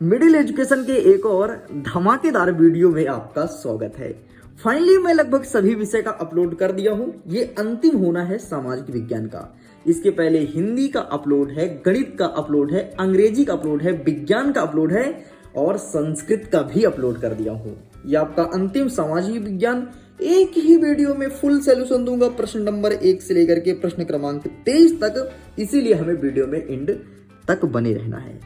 Middle education के एक और धमाकेदार वीडियो में आपका स्वागत है। फाइनली मैं लगभग सभी विषय का अपलोड कर दिया हूं। ये अंतिम होना है सामाजिक विज्ञान का। इसके पहले हिंदी का अपलोड है, गणित का अपलोड है, अंग्रेजी का अपलोड है, विज्ञान का अपलोड है और संस्कृत का भी अपलोड कर दिया हूं। ये आपका अंतिम सामाजिक विज्ञान एक ही वीडियो में फुल सोल्यूशन दूंगा, प्रश्न नंबर 1 से लेकर के प्रश्न क्रमांक 23 तक। इसीलिए हमें वीडियो में एंड तक बने रहना है।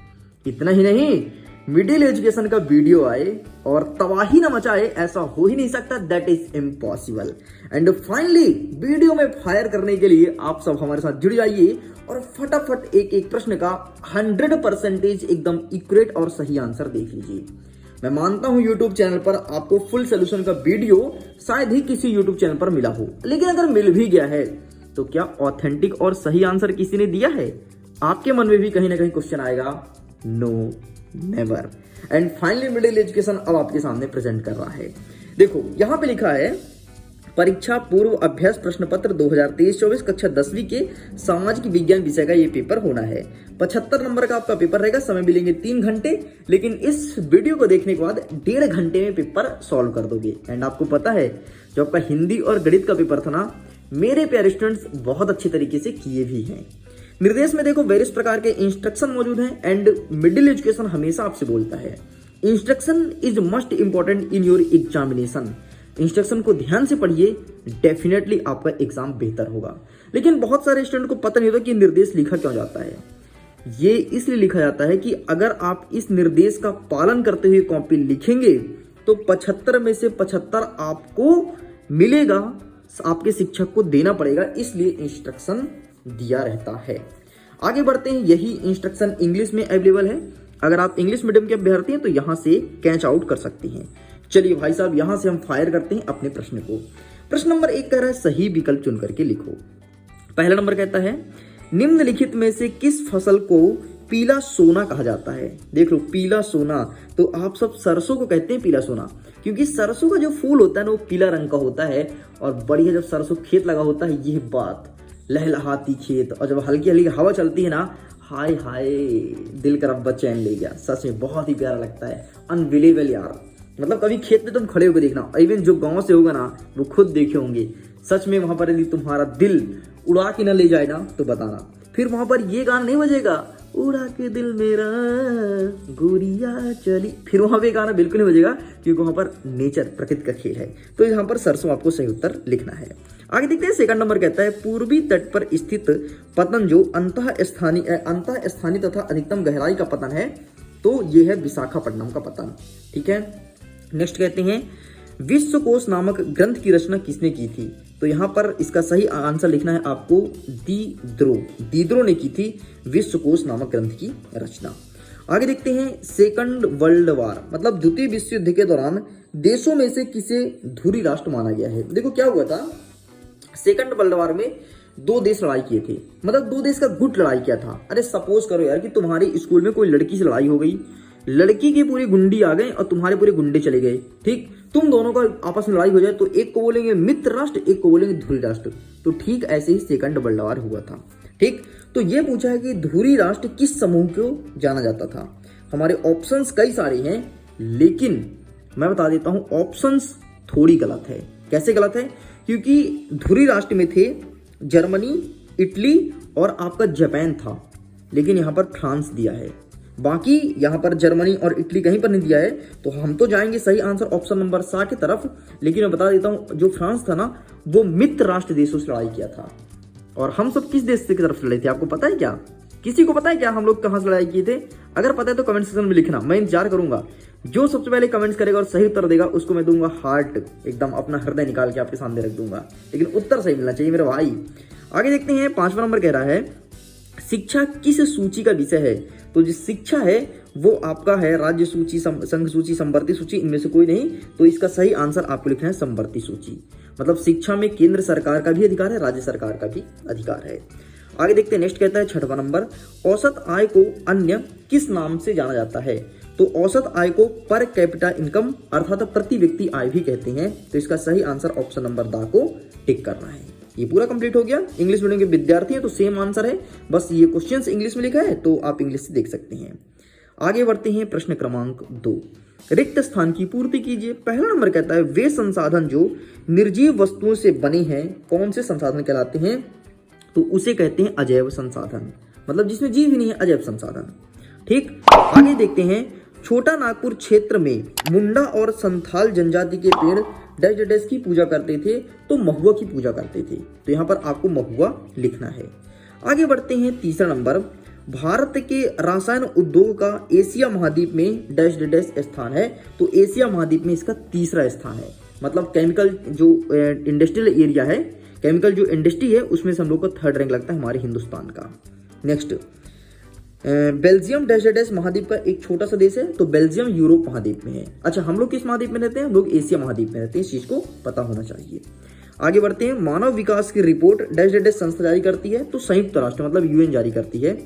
इतना ही नहीं, मिडिल एजुकेशन का वीडियो आए और तबाही न मचाए, ऐसा हो ही नहीं सकता। That is impossible. And finally video में फायर करने के लिए आप सब हमारे साथ जुड़ जाइए और फटाफट एक एक प्रश्न का 100% एकदम एक्यूरेट और सही आंसर देख लीजिए। मैं मानता हूं YouTube चैनल पर आपको फुल सोल्यूशन का वीडियो शायद ही किसी YouTube चैनल पर मिला हो, लेकिन अगर मिल भी गया है तो क्या ऑथेंटिक और सही आंसर किसी ने दिया है? आपके मन में भी कहीं ना कहीं क्वेश्चन आएगा। No, never. And finally middle education अब आपके सामने प्रेजेंट कर रहा है। देखो यहां पे लिखा है परीक्षा पूर्व अभ्यास प्रश्न पत्र 2023-24 कक्षा 10वीं के सामाजिक विज्ञान विषय का ये पेपर होना है। 75 नंबर का आपका पेपर रहेगा। समय मिलेंगे 3 घंटे, लेकिन इस वीडियो को देखने के बाद 1.5 घंटे में पेपर सॉल्व कर दोगे। एंड आपको पता है जो आपका हिंदी और गणित का पेपर था ना, मेरे प्यारे स्टूडेंट्स बहुत अच्छे तरीके से किए भी हैं। निर्देश में देखो वेरियस प्रकार के इंस्ट्रक्शन मौजूद हैं। एंड मिडिल एजुकेशन हमेशा आपसे बोलता है instruction is must important in your examination. Instruction को ध्यान से पढ़िए, डेफिनेटली आपका एग्जाम बेहतर होगा। लेकिन बहुत सारे स्टूडेंट को पता नहीं होता कि निर्देश लिखा क्यों जाता है। ये इसलिए लिखा जाता है कि अगर आप इस निर्देश का पालन करते हुए कॉपी लिखेंगे तो 75 में से 75 आपको मिलेगा, आपके शिक्षक को देना पड़ेगा, इसलिए इंस्ट्रक्शन दिया रहता है। आगे बढ़ते हैं। यही इंस्ट्रक्शन इंग्लिश में अवेलेबल है। अगर आप इंग्लिश मीडियम के अभ्यर्थी हैं तो यहां से कैच आउट कर सकती हैं। चलिए भाई साहब, यहां से हम फायर करते हैं अपने प्रश्न को। प्रश्न नंबर 1 कह रहा है सही विकल्प चुन करके लिखो। पहला नंबर कहता है निम्नलिखित में से किस फसल को पीला सोना कहा जाता है? देख लो, पीला सोना, तो आप सब सरसों को कहते हैं पीला सोना, क्योंकि सरसों का जो फूल होता है ना वो पीला रंग का होता है। और बढ़िया जब सरसों खेत लगा होता है, यह बात लहलहाती खेत, और जब हल्की हल्की हवा चलती है ना, हाय हाय, दिल का रब्बा चैन ले गया। सच में बहुत ही प्यारा लगता है। अनबिलीवेबल यार। मतलब कभी खेत में तुम खड़े होकर देखना, इवन जो गांव से होगा ना वो खुद देखे होंगे। सच में वहां पर यदि तुम्हारा दिल उड़ा के न ले जाए ना तो बताना। फिर वहां पर ये गाना नहीं बजेगा, उड़ा के दिल मेरा गोरिया चली, फिर वहां पे गाना बिल्कुल नहीं बजेगा, क्योंकि वहां पर नेचर, प्रकृति का खेल है। तो यहाँ पर सरसों आपको सही उत्तर लिखना है। आगे देखते हैं। सेकंड नंबर कहता है पूर्वी तट पर स्थित पतन जो अंतः स्थानीय तथा अधिकतम गहराई का पतन है, तो यह है विशाखापट्टनम का पतन। ठीक है। नेक्स्ट कहते हैं विश्वकोश नामक ग्रंथ की रचना किसने की थी? तो यहां पर इसका सही आंसर लिखना है आपको दीद्रो ने की थी विश्वकोश नामक ग्रंथ की रचना। आगे देखते हैं सेकंड वर्ल्ड वार, मतलब द्वितीय विश्व युद्ध के दौरान देशों में से किसे धुरी राष्ट्र माना गया है? देखो क्या हुआ था, सेकंड वर्ल्ड वार में 2 देश लड़ाई किए थे, मतलब 2 देश का गुट लड़ाई किया था। अरे सपोज करो यार कि तुम्हारे स्कूल में कोई लड़की से लड़ाई हो गई, लड़की की पूरी गुंडी आ गए और तुम्हारे पूरे गुंडे चले गए। ठीक, तुम दोनों का आपस में लड़ाई हो जाए तो एक को बोलेंगे मित्र राष्ट्र, एक को बोलेंगे धुरी राष्ट्र। तो ठीक ऐसे ही सेकंड वर्ल्ड वार हुआ था। ठीक, तो ये पूछा है कि धुरी राष्ट्र किस समूह को जाना जाता था? हमारे ऑप्शंस कई सारे हैं, लेकिन मैं बता देता हूं ऑप्शंस थोड़ी गलत है। कैसे गलत है? क्योंकि धुरी राष्ट्र में थे जर्मनी, इटली और आपका जापान था, लेकिन यहां पर फ्रांस दिया है। बाकी यहां पर जर्मनी और इटली कहीं पर नहीं दिया है, तो हम तो जाएंगे सही आंसर ऑप्शन नंबर 7 की तरफ। लेकिन मैं बता देता हूं जो फ्रांस था ना, वो मित्र राष्ट्र देशों से लड़ाई किया था। और हम सब किस देश की तरफ से लड़े थे आपको पता है क्या? किसी को पता है क्या हम लोग कहां से लड़ाई किए थे? अगर पता है तो कमेंट सेक्शन में लिखना, मैं इंतजार करूंगा। जो सबसे पहले कमेंट्स करेगा और सही उत्तर देगा उसको मैं दूंगा हार्ट, एकदम अपना हृदय निकाल के आपके सामने रख दूंगा, लेकिन उत्तर सही मिलना चाहिए मेरे भाई। आगे देखते हैं। 5वां नंबर कह रहा है शिक्षा किस सूची का विषय है? तो जो शिक्षा है वो आपका है राज्य सूची, संघ सूची, संवर्ती सूची, इनमें से कोई नहीं। तो इसका सही आंसर आपको लिखना है संवर्ती सूची। मतलब शिक्षा में केंद्र सरकार का भी अधिकार है, राज्य सरकार का भी अधिकार है। आगे देखते हैं। नेक्स्ट कहता है 6वां नंबर औसत आय को अन्य किस नाम से जाना जाता है? तो औसत आय को पर कैपिटा इनकम अर्थात प्रति व्यक्ति आय भी कहते हैं। तो इसका सही आंसर ऑप्शन नंबर दा को टिक करना है। ये पूरा कंप्लीट हो गया। इंग्लिश मीडियम के विद्यार्थी हैं तो सेम आंसर है, बस ये क्वेश्चंस इंग्लिश में लिखा है तो आप इंग्लिश से देख सकते हैं। आगे बढ़ते हैं प्रश्न क्रमांक 2, रिक्त स्थान की पूर्ति कीजिए। पहला नंबर कहता है वे संसाधन जो निर्जीव वस्तुओं से बने हैं कौन से संसाधन कहलाते हैं, तो उसे कहते हैं अजैव संसाधन, मतलब जिसमें जीव ही नहीं है, अजैव संसाधन। ठीक, आगे देखते हैं छोटा नागपुर क्षेत्र में मुंडा और संथाल जनजाति के पेड़ डैश डैश की पूजा करते थे, तो महुआ की पूजा करते थे, तो यहाँ पर आपको महुआ लिखना है। आगे बढ़ते हैं तीसरा नंबर, भारत के रसायन उद्योग का एशिया महाद्वीप में डैश डैश स्थान है, तो एशिया महाद्वीप में इसका तीसरा स्थान है, मतलब केमिकल जो इंडस्ट्रियल एरिया है, केमिकल जो इंडस्ट्री है उसमें से हम लोग को थर्ड रैंक लगता है हमारे हिंदुस्तान का। नेक्स्ट, बेल्जियम डैश डैश महाद्वीप का एक छोटा सा देश है, तो बेल्जियम यूरोप महाद्वीप में है। अच्छा, हम लोग किस महाद्वीप में रहते हैं, हम लोग एशिया महाद्वीप में रहते हैं, इस चीज को पता होना चाहिए। आगे बढ़ते हैं, मानव विकास की रिपोर्ट डैश डैश संस्था जारी करती है, तो संयुक्त राष्ट्र मतलब यूएन जारी करती है।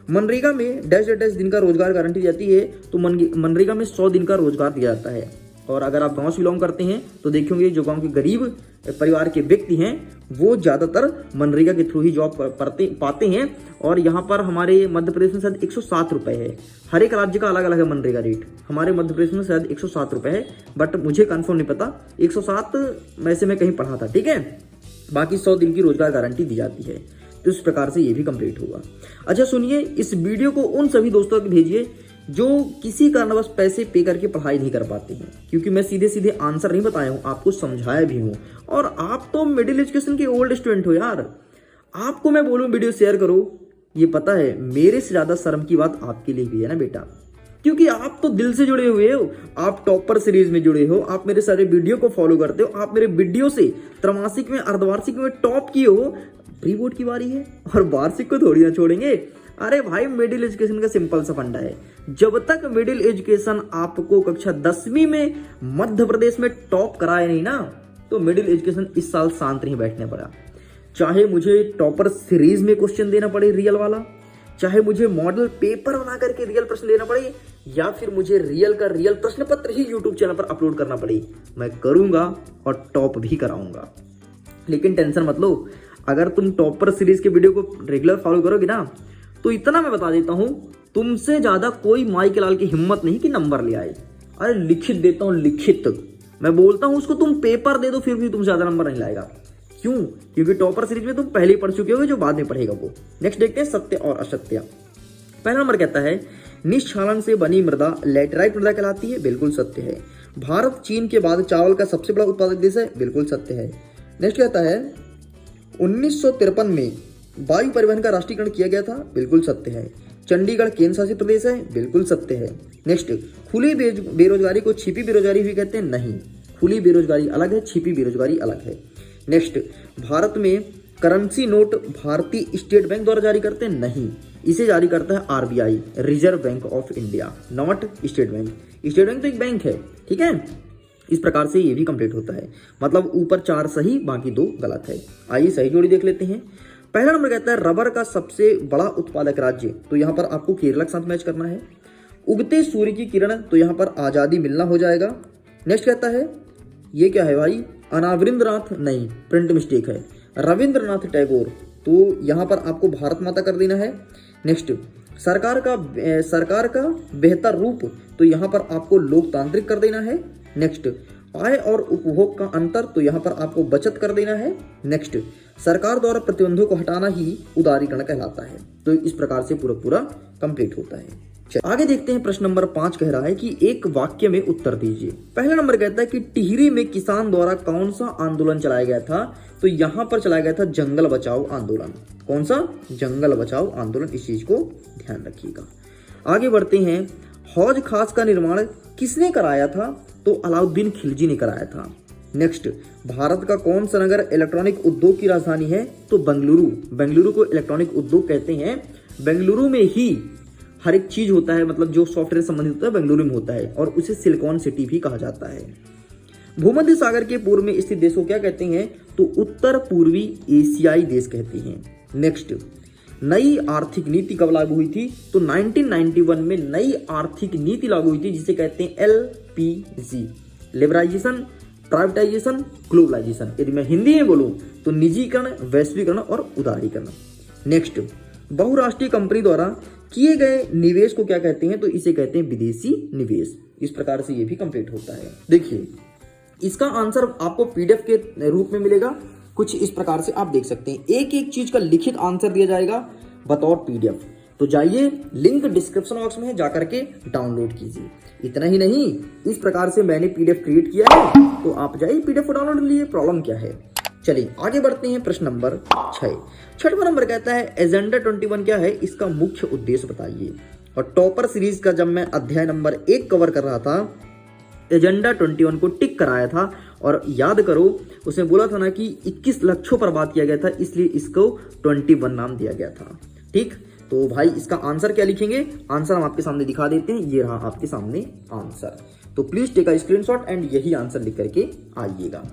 मनरेगा में डैश डैश दिन का रोजगार गारंटी जाती है, तो मनरेगा में 100 दिन का रोजगार दिया जाता है। और अगर आप गांव से बिलोंग करते हैं तो देखेंगे जो गांव के गरीब परिवार के व्यक्ति हैं वो ज्यादातर मनरेगा के थ्रू ही जॉब पाते हैं। और यहाँ पर हमारे मध्य प्रदेश में शायद 107 रुपए है, हर एक राज्य का अलग अलग है मनरेगा रेट, हमारे मध्य प्रदेश में शायद 107 रुपए है, बट मुझे कंफर्म नहीं पता, 107 वैसे मैं कहीं पढ़ा था। ठीक है, बाकी 100 दिन की रोजगार गारंटी दी जाती है, तो इस प्रकार से ये भी कंप्लीट होगा। अच्छा सुनिए, इस वीडियो को उन सभी दोस्तों को भेजिए जो किसी कारणवश पैसे पे करके पढ़ाई नहीं कर पाते हैं, क्योंकि मैं सीधे सीधे आंसर नहीं बताया हूं, आपको समझाया भी हूं। और आप तो मिडिल एजुकेशन के ओल्ड स्टूडेंट हो यार, आपको मैं बोलूं वीडियो शेयर करो, ये पता है मेरे से ज्यादा शर्म की बात आपके लिए भी है ना बेटा, क्योंकि आप तो दिल से जुड़े हुए हो, आप टॉपर सीरीज में जुड़े हो, आप मेरे सारे वीडियो को फॉलो करते हो, आप मेरे वीडियो से त्रैमासिक में अर्धवार्षिक में टॉप किए हो। प्री बोर्ड की बारी है और वार्षिक को थोड़ी ना छोड़ेंगे। अरे भाई, मिडिल एजुकेशन का सिंपल सा फंडा है, जब तक मिडिल एजुकेशन आपको कक्षा 10वीं में मध्य प्रदेश में टॉप कराए नहीं ना, तो मिडिल एजुकेशन इस साल शांत नहीं बैठने पड़ा। चाहे मुझे टॉपर सीरीज में क्वेश्चन देना पड़े रियल वाला, चाहे मुझे मॉडल पेपर बना करके रियल प्रश्न देना पड़े, या फिर मुझे रियल का रियल प्रश्न पत्र ही यूट्यूब चैनल पर अपलोड करना पड़े, मैं करूंगा और टॉप भी कराऊंगा। लेकिन टेंशन मत लो, अगर तुम टॉपर सीरीज के वीडियो को रेगुलर फॉलो करोगे ना, तो इतना मैं बता देता हूं, तुमसे ज्यादा कोई माई के लाल की हिम्मत नहीं कि नंबर ले आए। अरे लिखित देता हूं, लिखित मैं बोलता हूं उसको, तुम पेपर दे दो फिर भी तुम ज्यादा नंबर नहीं लाएगा। क्यों? क्योंकि टॉपर सीरीज में तुम पहले ही पढ़ चुके होगे, जो बाद में पढ़ेगा वो। नेक्स्ट देखते हैं सत्य और असत्य। पहला नंबर कहता है निष्क्षालन से बनी मृदा लैटेराइट मृदा कहलाती है, बिल्कुल सत्य है। भारत चीन के बाद चावल का सबसे बड़ा उत्पादक देश है, बिल्कुल सत्य है। नेक्स्ट कहता है 1953 में वायु परिवहन का राष्ट्रीयकरण किया गया था, बिल्कुल सत्य है। चंडीगढ़ केंद्र शासित प्रदेश है, बिल्कुल सत्य है। नेक्स्ट, खुली बेरोजगारी को छिपी बेरोजगारी भी कहते हैं, नहीं, खुली बेरोजगारी अलग है, छिपी बेरोजगारी अलग है। नेक्स्ट, भारत में करेंसी नोट भारतीय स्टेट बैंक द्वारा जारी करते हैं, नहीं, इसे जारी करता है RBI, reserve bank of India, not state bank. State bank तो एक बैंक है, ठीक है। इस प्रकार से ये भी कंप्लीट होता है, मतलब ऊपर 4 सही बाकी 2 गलत है। आइए सही जोड़ी देख लेते हैं। पहला नंबर कहता है रबर का सबसे बड़ा उत्पादक राज्य, तो यहाँ पर आपको केरला के साथ मैच करना है। उगते सूर्य की किरण, तो यहाँ पर आजादी मिलना हो जाएगा। नेक्स्ट कहता है ये क्या है भाई, अनावृंद्रनाथ, नहीं, प्रिंट मिस्टेक है, रविंद्रनाथ टैगोर, तो यहाँ पर आपको भारत माता कर देना है। नेक्स्ट, सरकार का बेहतर रूप, तो यहाँ पर आपको लोकतांत्रिक कर देना है। नेक्स्ट, आय और उपभोग का अंतर, तो यहाँ पर आपको बचत कर देना है। नेक्स्ट, सरकार द्वारा प्रतिबंधों को हटाना ही उदारीकरण कहलाता है। तो इस प्रकार से पूरा कंप्लीट होता है। आगे देखते हैं, प्रश्न नंबर 5 कह रहा है कि एक वाक्य में उत्तर दीजिए। पहला नंबर कहता है कि टिहरी में किसान द्वारा कौन सा आंदोलन चलाया गया था, तो यहाँ पर चलाया गया था जंगल बचाओ आंदोलन। कौन सा? जंगल बचाओ आंदोलन, इस चीज को ध्यान रखिएगा। आगे बढ़ते हैं, हौज खास का निर्माण किसने कराया था, तो अलाउद्दीन खिलजी ने कराया था। नेक्स्ट, भारत का कौन सा नगर इलेक्ट्रॉनिक उद्योग की राजधानी है, तो बेंगलुरु। बेंगलुरु को इलेक्ट्रॉनिक उद्योग कहते हैं। बेंगलुरु में ही हर एक चीज होता है, मतलब जो सॉफ्टवेयर संबंधित होता है बेंगलुरु में होता है, और उसे सिलिकॉन सिटी भी कहा जाता है। भूमध्य सागर के पूर्व में स्थित देश को क्या कहते हैं, तो उत्तर पूर्वी एशियाई देश कहते हैं। नेक्स्ट, नई आर्थिक नीति कब लागू हुई थी, तो 1991 में नई आर्थिक नीति लागू हुई थी, जिसे कहते हैं LPG, लिबरलाइजेशन, प्राइवेटाइजेशन, ग्लोबलाइजेशन। यदि मैं हिंदी में बोलूं तो निजीकरण, वैश्वीकरण और उदारीकरण। नेक्स्ट, बहुराष्ट्रीय कंपनी द्वारा किए गए निवेश को क्या कहते हैं? तो इसे कहते हैं विदेशी निवेश। इस प्रकार से ये भी कंप्लीट होता है। देखिए इसका आंसर आपको पीडीएफ के रूप में मिलेगा, कुछ इस प्रकार से आप देख सकते हैं। एक एक चीज का लिखित आंसर दिया जाएगा बतौर पीडीएफ। तो जाइए, लिंक डिस्क्रिप्शन बॉक्स में है, जाकर के डाउनलोड कीजिए। इतना ही नहीं, इस प्रकार से मैंने पीडीएफ क्रिएट किया है, तो आप जाइए पीडीएफ को डाउनलोड लीजिए, प्रॉब्लम क्या है। चलिए आगे बढ़ते हैं। प्रश्न नंबर 6, छठवां नंबर कहता है एजेंडा 21 क्या है, इसका मुख्य उद्देश्य बताइए। और टॉपर सीरीज का जब मैं अध्याय नंबर 1 कवर कर रहा था, एजेंडा 21 को टिक कराया था, और याद करो उसने बोला था ना कि 21 लक्ष्यों पर बात किया गया था, इसलिए इसको 21 नाम दिया गया था। ठीक, तो भाई इसका आंसर क्या लिखेंगे? आंसर हम आपके सामने दिखा देते हैं, ये रहा आपके सामने आंसर। तो please take a screenshot and यही आंसर लिख करके आइएगा।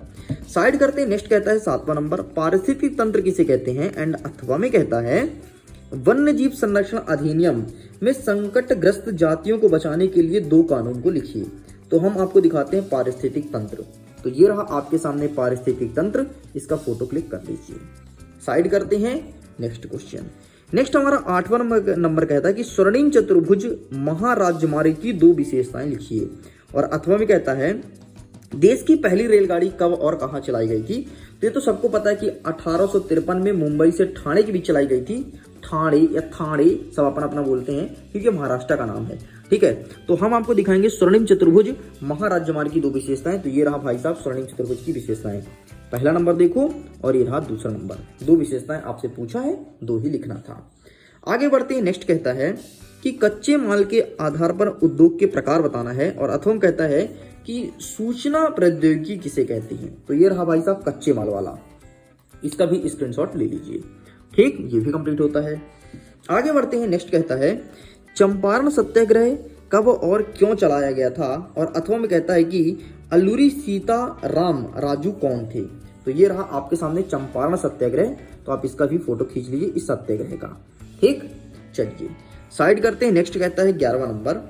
साइड करते हैं। नेक्स्ट कहता है 7वां नंबर, पारिस्थितिक तंत्र किसे कहते हैं? एंड अथवा में कहता है वन्य जीव संरक्षण अधिनियम में संकटग्रस्त जातियों को बचाने के लिए 2 कानून को लिखिए। तो हम आपको दिखाते हैं पारिस्थितिक तंत्र। तो ये रहा आपके सामने पारिस्थितिक तंत्र, इसका फोटो क्लिक कर लीजिए। साइड करते हैं। Next question. नेक्स्ट हमारा 8वां नंबर कहता है कि स्वर्णिम चतुर्भुज महाराजमार्ग की 2 विशेषताएं लिखिए। और अथवा में कहता है देश की पहली रेलगाड़ी कब और कहां चलाई गई थी? तो ये तो सबको पता है कि 1853 में मुंबई से ठाणे के बीच चलाई गई थी। ठाणे या थाणे सब अपना अपना बोलते हैं, क्योंकि महाराष्ट्र का नाम है। ठीक है, तो हम आपको दिखाएंगे स्वर्णिम चतुर्भुज महाराजमार्ग की 2 विशेषताएं। तो ये रहा भाई साहब स्वर्णिम चतुर्भुज की विशेषताएं। पहला नंबर देखो, और ये रहा दूसरा नंबर। 2 विशेषताएं आपसे पूछा है, 2 ही लिखना था। आगे बढ़ते हैं। नेक्स्ट कहता है कि कच्चे माल के आधार पर उद्योग के प्रकार बताना है। और अथवा कहता है कि सूचना प्रौद्योगिकी किसे कहती है? तो ये रहा भाई साहब कच्चे माल वाला, इसका भी स्क्रीनशॉट ले लीजिए। ठीक, ये भी कंप्लीट होता है। आगे बढ़ते हैं। नेक्स्ट कहता है चंपारण सत्याग्रह कब और क्यों चलाया गया था? और अथवा में कहता है कि अल्लूरी सीताराम राजू कौन थे? तो ये रहा आपके सामने चंपारण सत्याग्रह। तो आप इसका भी फोटो खींच लीजिए इस सत्याग्रह का। ठीक, चलिए साइड करते हैं। नेक्स्ट कहता है 11वां नंबर,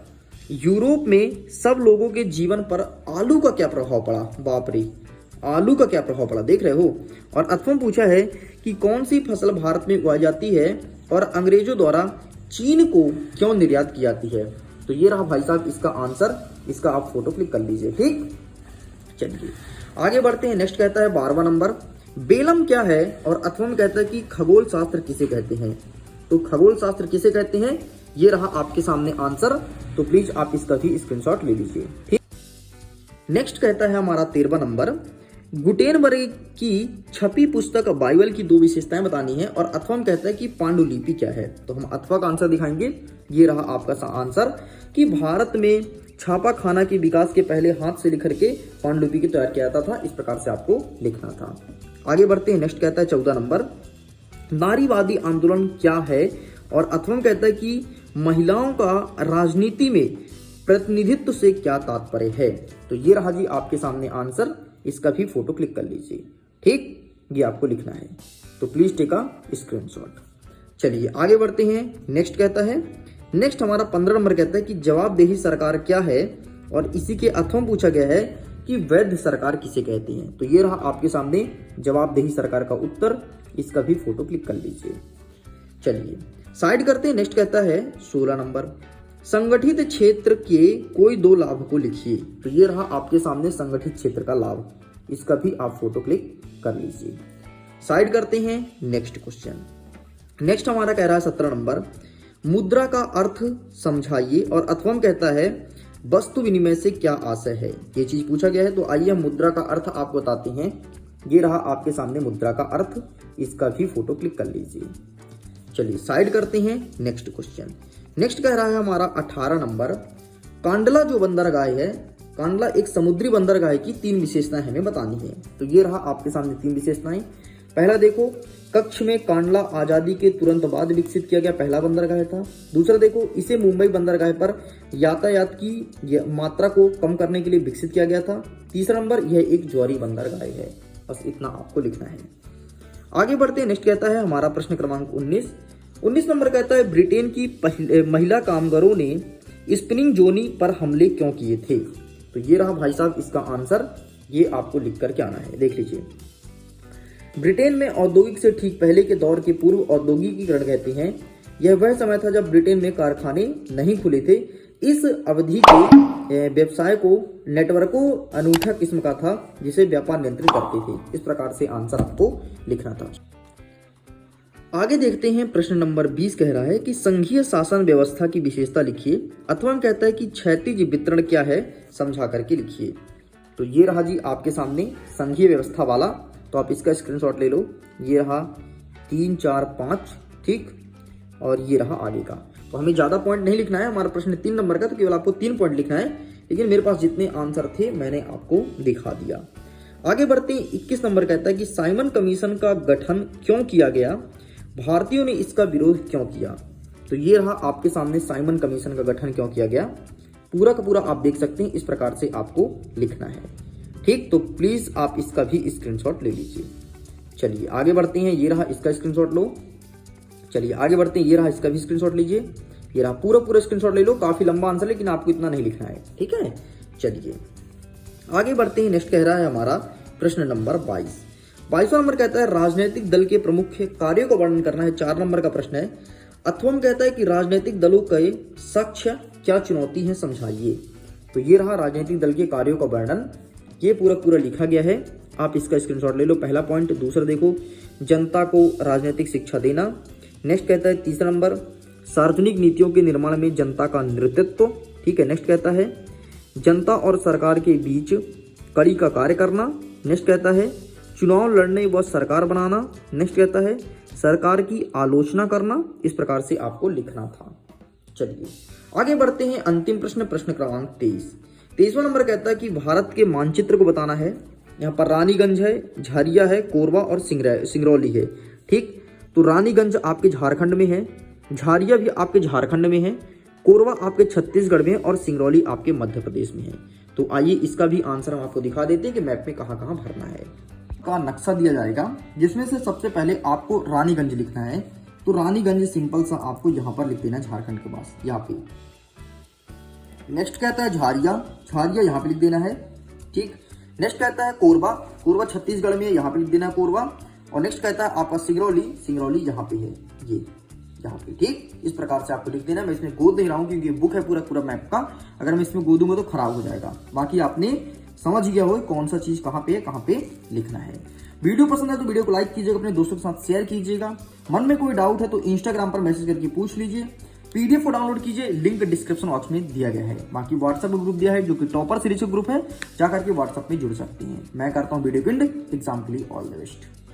यूरोप में सब लोगों के जीवन पर आलू का क्या प्रभाव पड़ा? बाप रे, आलू का क्या प्रभाव पड़ा, देख रहे हो। और अथवा पूछा है कि कौन सी फसल भारत में उगाई जाती है और अंग्रेजों द्वारा चीन को क्यों निर्यात की जाती है? तो ये रहा भाई साहब इसका आंसर, इसका आप फोटो क्लिक कर लीजिए। ठीक, चलिए आगे बढ़ते हैं। नेक्स्ट कहता है 12वां नंबर, बेलम क्या है? और अथवा में कहता है कि खगोल शास्त्र किसे कहते हैं? तो खगोल शास्त्र किसे कहते हैं? ये रहा आपके सामने आंसर। तो प्लीज आप इसका भी स्क्रीनशॉट ले लीजिए। ठीक, नेक्स्ट कहता है हमारा 13वां नंबर, गुटेनबर्ग की छपी पुस्तक बाइबल की 2 विशेषताएं बतानी है। और अथवा में कहता है कि पांडुलिपि क्या है? तो हम अथवा का आंसर दिखाएंगे। ये रहा आपका आंसर कि भारत में छापा खाना के विकास के पहले हाथ से लिख करके पांडुलिपि की तैयार किया जाता था। इस प्रकार से आपको लिखना था। आगे बढ़ते हैं। नेक्स्ट कहता है 14 नंबर, नारीवादी आंदोलन क्या है? और अथवा में कहता है कि महिलाओं का राजनीति में प्रतिनिधित्व से क्या तात्पर्य है? तो ये रहा जी आपके सामने आंसर, इसका भी फोटो क्लिक कर लीजिए। ठीक, ये आपको लिखना है। तो प्लीज टेक अ स्क्रीनशॉट। चलिए आगे बढ़ते हैं। नेक्स्ट कहता है, नेक्स्ट हमारा 15 नंबर कहता है कि जवाबदेही सरकार क्या है? और इसी के अथवा पूछा गया है कि वैध सरकार किसे कहते हैं? तो ये रहा आपके सामने जवाबदेही सरकार का उत्तर, इसका भी फोटो क्लिक कर लीजिए। चलिए साइड करते हैं। नेक्स्ट कहता है 16 नंबर, संगठित क्षेत्र के कोई 2 लाभ को लिखिए। तो ये रहा आपके सामने संगठित क्षेत्र का लाभ, इसका भी आप फोटो क्लिक कर लीजिए। साइड करते हैं। Next question. नेक्स्ट हमारा कह रहा है 17 नंबर, मुद्रा का अर्थ समझाइए। और अथवा में कहता है वस्तु विनिमय से क्या आशय है? ये चीज पूछा गया है। तो आइए हम मुद्रा का अर्थ आपको बताते हैं। ये रहा आपके सामने मुद्रा का अर्थ, इसका भी फोटो क्लिक कर लीजिए। चलिए साइड करते हैं। Next question. नेक्स्ट कह रहा है हमारा 18 नंबर, कांडला जो बंदरगाह है, कांडला एक समुद्री बंदरगाह की 3 विशेषताएं हमें बतानी है। तो ये रहा आपके सामने 3 विशेषताएं। पहला देखो, कक्ष में कांडला आजादी के तुरंत बाद विकसित किया गया पहला बंदरगाह था। दूसरा देखो, इसे मुंबई बंदरगाह पर यातायात की मात्रा को कम करने के लिए विकसित किया गया था। तीसरा नंबर, यह एक ज्वारी बंदरगाह है। बस इतना आपको लिखना है। आगे बढ़ते हैं। नेक्स्ट कहता है हमारा प्रश्न क्रमांक 19 नंबर कहता है ब्रिटेन की महिला कामगारों ने स्पिनिंग जोनी पर हमले क्यों किए थे? तो ये रहा भाई साहब इसका आंसर, ये आपको लिख करके आना है। देख लीजिए, ब्रिटेन में औद्योगिक से ठीक पहले के दौर के पूर्व औद्योगिकीकरण कहते हैं यह वह समय था जब ब्रिटेन में कारखाने नहीं खुले थे। इस अवधि के व्यवसाय को नेटवर्कों अनूठा किस्म का था जिसे व्यापार नियंत्रित करते थे। इस प्रकार से आंसर आपको लिखना था। आगे देखते हैं प्रश्न नंबर 20 कह रहा है कि संघीय शासन व्यवस्था की विशेषता लिखिए, अथवा कहता है कि क्षैतिज वितरण क्या है समझा करके लिखिए। तो ये रहा जी आपके सामने संघीय व्यवस्था वाला, तो आप इसका स्क्रीनशॉट ले लो। ये रहा 3, 4, 5, ठीक, और ये रहा आगे का। तो हमें ज़्यादा पॉइंट नहीं लिखना है, हमारा प्रश्न 3 नंबर का, तो केवल आपको 3 पॉइंट लिखना है, लेकिन मेरे पास जितने आंसर थे मैंने आपको दिखा दिया। आगे बढ़ते हैं। 21 नंबर कहता है कि साइमन कमीशन का गठन क्यों किया गया, भारतीयों ने इसका विरोध क्यों किया। तो ये रहा आपके सामने साइमन कमीशन का गठन क्यों किया गया, पूरा का पूरा आप देख सकते हैं। इस प्रकार से आपको लिखना है, ठीक। तो प्लीज आप इसका भी स्क्रीनशॉट ले लीजिए। चलिए आगे बढ़ते हैं। ये रहा इसका स्क्रीनशॉट लो। चलिए आगे बढ़ते हैं। ये रहा इसका भी स्क्रीनशॉट लीजिए। ये रहा पूरा स्क्रीनशॉट ले लो। काफी लंबा आंसर, लेकिन आपको इतना नहीं लिखना है, ठीक है। चलिए आगे बढ़ते हैं। नेक्स्ट कह रहा है हमारा प्रश्न नंबर 22वां नंबर कहता है राजनीतिक दल के प्रमुख कार्यों का वर्णन करना है। 4 नंबर का प्रश्न है। अथवा कहता है कि राजनीतिक दलों के साक्ष्य क्या चुनौती है समझाइए। तो ये रहा राजनीतिक दल के कार्यों का वर्णन, ये पूरा लिखा गया है। आप इसका स्क्रीनशॉट ले लो, पहला पॉइंट। दूसरा देखो, जनता को राजनीतिक शिक्षा देना। नेक्स्ट कहता है 3रा नंबर, सार्वजनिक नीतियों के निर्माण में जनता का नेतृत्व, ठीक है। नेक्स्ट कहता है जनता और सरकार के बीच कड़ी का कार्य करना। नेक्स्ट कहता है चुनाव लड़ने व सरकार बनाना। नेक्स्ट कहता है सरकार की आलोचना करना। इस प्रकार से आपको लिखना था। चलिए आगे बढ़ते हैं। अंतिम प्रश्न, प्रश्न क्रमांक 23वां नंबर कहता है कि भारत के मानचित्र को बताना है। यहाँ पर रानीगंज है, झारिया है, कोरबा और सिंगरौली है, ठीक। तो रानीगंज आपके झारखंड में है, झारिया भी आपके झारखंड में है, कोरबा आपके छत्तीसगढ़ में और सिंगरौली आपके मध्य प्रदेश में है। तो आइए इसका भी आंसर हम आपको दिखा देते हैं कि मैप में कहाँ कहाँ भरना है। का नक्शा दिया जाएगा, जिसमें से सबसे पहले आपको रानीगंज लिखना है। तो रानीगंज सिंपल सा आपको यहाँ पर लिख देना है, झारखंड के पास, यहाँ पे। नेक्स्ट कहता है झारिया, झारिया यहाँ पे लिख देना है, ठीक। नेक्स्ट कहता है कोरबा, कोरबा छत्तीसगढ़ में है, यहाँ पे लिख देना है कोरबा। और नेक्स्ट कहता है आपका सिंगरौली, सिंगरौली यहाँ पे है, ये यहाँ पे, ठीक। इस प्रकार से आपको लिख देना। मैं इसमें गोद नहीं रहा हूँ क्योंकि बुक है पूरा मैप का, अगर मैं इसमें गोदूंगा तो खराब हो जाएगा। बाकी आपने समझ गया हो कौन सा चीज कहाँ पे लिखना है। वीडियो पसंद है तो वीडियो को लाइक कीजिएगा, अपने दोस्तों के साथ शेयर कीजिएगा। मन में कोई डाउट है तो इंस्टाग्राम पर मैसेज करके पूछ लीजिए। पीडीएफ को डाउनलोड कीजिए, लिंक डिस्क्रिप्शन बॉक्स में दिया गया है। बाकी व्हाट्सएप ग्रुप दिया है जो कि टॉपर सीरीज ग्रुप है, जाकर के व्हाट्सएप में जुड़ सकते हैं। मैं करता हूँ वीडियो पिंड एग्जाम के लिए। All the best.